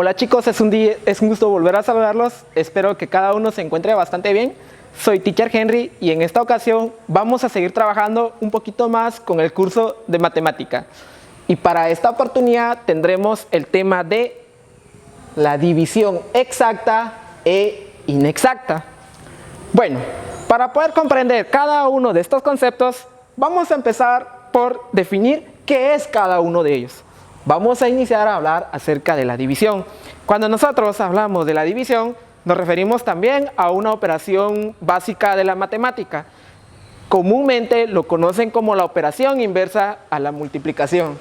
Hola chicos, es un gusto volver a saludarlos. Espero que cada uno se encuentre bastante bien. Soy Teacher Henry y en esta ocasión vamos a seguir trabajando un poquito más con el curso de matemática. Y para esta oportunidad tendremos el tema de la división exacta e inexacta. Bueno, para poder comprender cada uno de estos conceptos, vamos a empezar por definir qué es cada uno de ellos. Vamos a iniciar a hablar acerca de la división. Cuando nosotros hablamos de la división, nos referimos también a una operación básica de la matemática. Comúnmente lo conocen como la operación inversa a la multiplicación.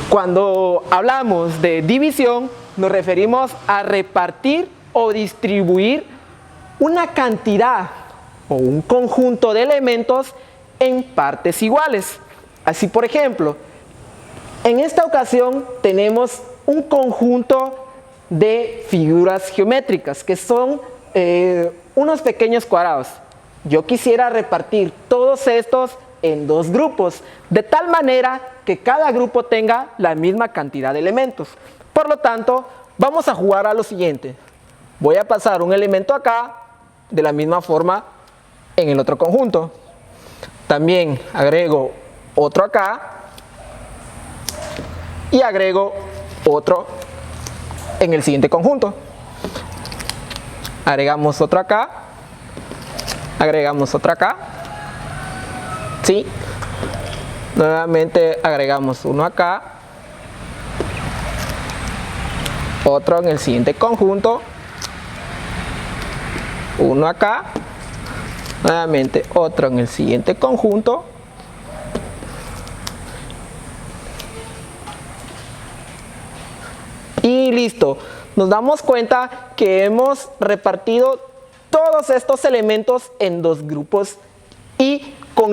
Cuando hablamos de división, nos referimos a repartir o distribuir una cantidad o un conjunto de elementos en partes iguales. Así, por ejemplo, en esta ocasión tenemos un conjunto de figuras geométricas que son unos pequeños cuadrados. Yo quisiera repartir todos estos en dos grupos, de tal manera que cada grupo tenga la misma cantidad de elementos. Por lo tanto, vamos a jugar a lo siguiente. Voy a pasar un elemento acá, de la misma forma en el otro conjunto. También agrego otro acá y agrego otro en el siguiente conjunto. Agregamos otro acá, agregamos otro acá, ¿sí? Nuevamente agregamos uno acá, otro en el siguiente conjunto, uno acá, nuevamente otro en el siguiente conjunto, y listo. Nos damos cuenta que hemos repartido todos estos elementos en dos grupos y con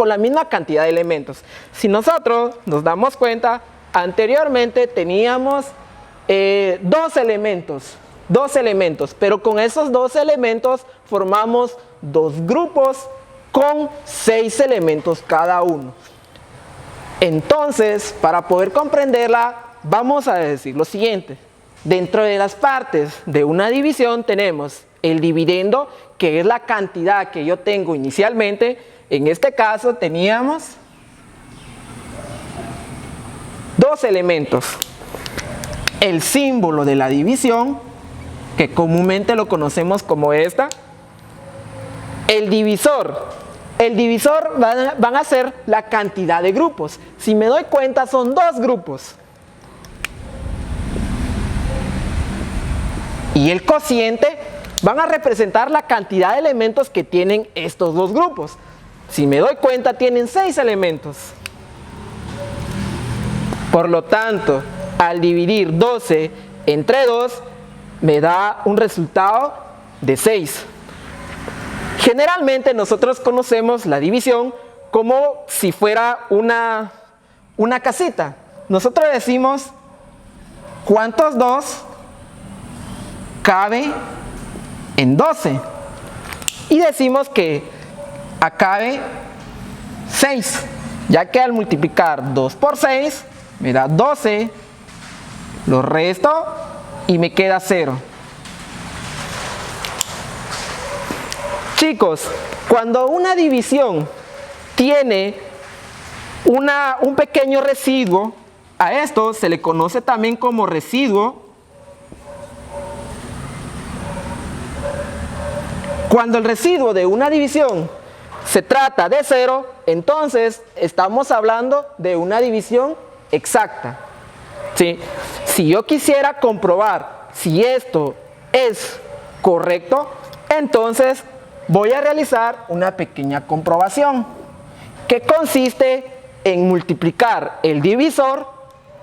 la misma cantidad de elementos. Si nosotros nos damos cuenta, anteriormente teníamos dos elementos, pero con esos dos elementos formamos dos grupos con 6 elementos cada uno. Entonces, para poder comprenderla, vamos a decir lo siguiente. Dentro de las partes de una división tenemos el dividendo, que es la cantidad que yo tengo inicialmente. En este caso teníamos dos elementos. El símbolo de la división, que comúnmente lo conocemos como esta. El divisor. El divisor van a ser la cantidad de grupos. Si me doy cuenta, son dos grupos. Y el cociente van a representar la cantidad de elementos que tienen estos dos grupos. Si me doy cuenta, tienen 6 elementos. Por lo tanto, al dividir 12 entre 2, me da un resultado de 6. Generalmente nosotros conocemos la división como si fuera una casita. Nosotros decimos, ¿cuántos 2 cabe en 12? Y decimos que cabe 6, ya que al multiplicar 2 por 6 me da 12, lo resto y me queda 0. Chicos, cuando una división tiene un pequeño residuo, a esto se le conoce también como residuo. Cuando el residuo de una división se trata de 0, entonces estamos hablando de una división exacta. ¿Sí? Si yo quisiera comprobar si esto es correcto, entonces voy a realizar una pequeña comprobación que consiste en multiplicar el divisor,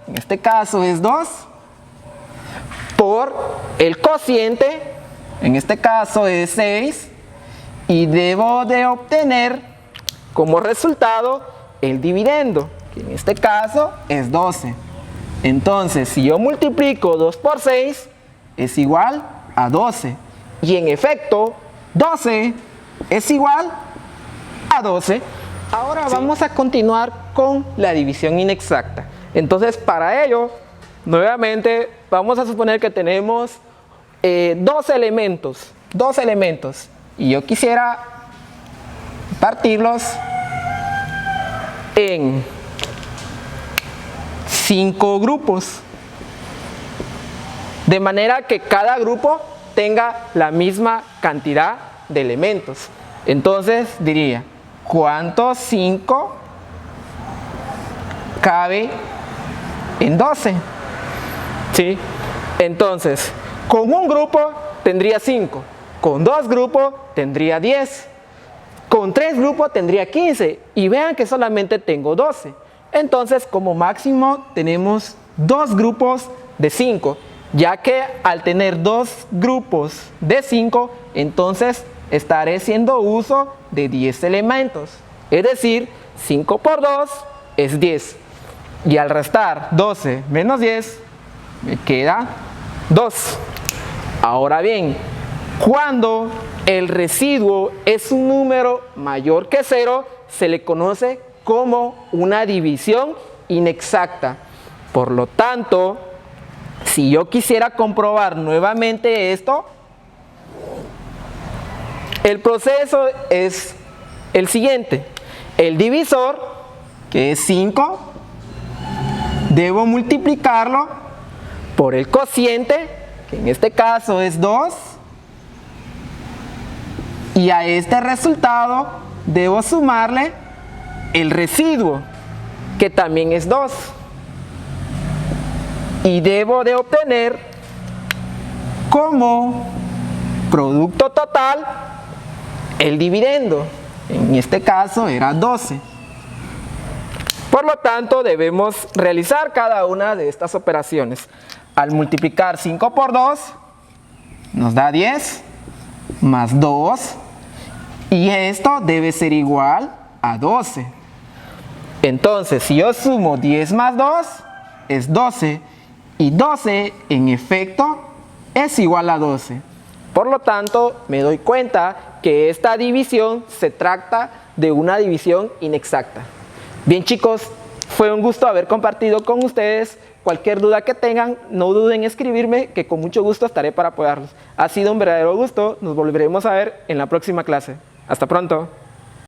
en este caso es 2, por el cociente, en este caso es 6, y debo de obtener como resultado el dividendo, que en este caso es 12. Entonces, si yo multiplico 2 por 6, es igual a 12. Y en efecto, 12 es igual a 12. Ahora vamos a continuar con la división inexacta. Entonces, para ello, nuevamente vamos a suponer que tenemos dos elementos, y yo quisiera partirlos en 5 grupos, de manera que cada grupo tenga la misma cantidad de elementos. Entonces diría, ¿cuántos 5 cabe en 12? ¿Sí? Entonces, con un grupo tendría 5, con 2 grupos tendría 10, con 3 grupos tendría 15, y vean que solamente tengo 12. Entonces, como máximo tenemos 2 grupos de 5, ya que al tener 2 grupos de 5, entonces estaré haciendo uso de 10 elementos. Es decir, 5 por 2 es 10. Y al restar 12 menos 10, me queda 2. Ahora bien, cuando el residuo es un número mayor que 0, se le conoce como una división inexacta. Por lo tanto, si yo quisiera comprobar nuevamente esto, el proceso es el siguiente. El divisor, que es 5, debo multiplicarlo por el cociente, que en este caso es 2, y a este resultado debo sumarle el residuo, que también es 2. Y debo de obtener como producto total el dividendo. En este caso era 12. Por lo tanto, debemos realizar cada una de estas operaciones. Al multiplicar 5 por 2, nos da 10, más 2, y esto debe ser igual a 12. Entonces, si yo sumo 10 más 2, es 12, y 12 en efecto es igual a 12. Por lo tanto, me doy cuenta que esta división se trata de una división inexacta. Bien, chicos, fue un gusto haber compartido con ustedes. Cualquier duda que tengan, no duden en escribirme, que con mucho gusto estaré para apoyarlos. Ha sido un verdadero gusto. Nos volveremos a ver en la próxima clase. Hasta pronto.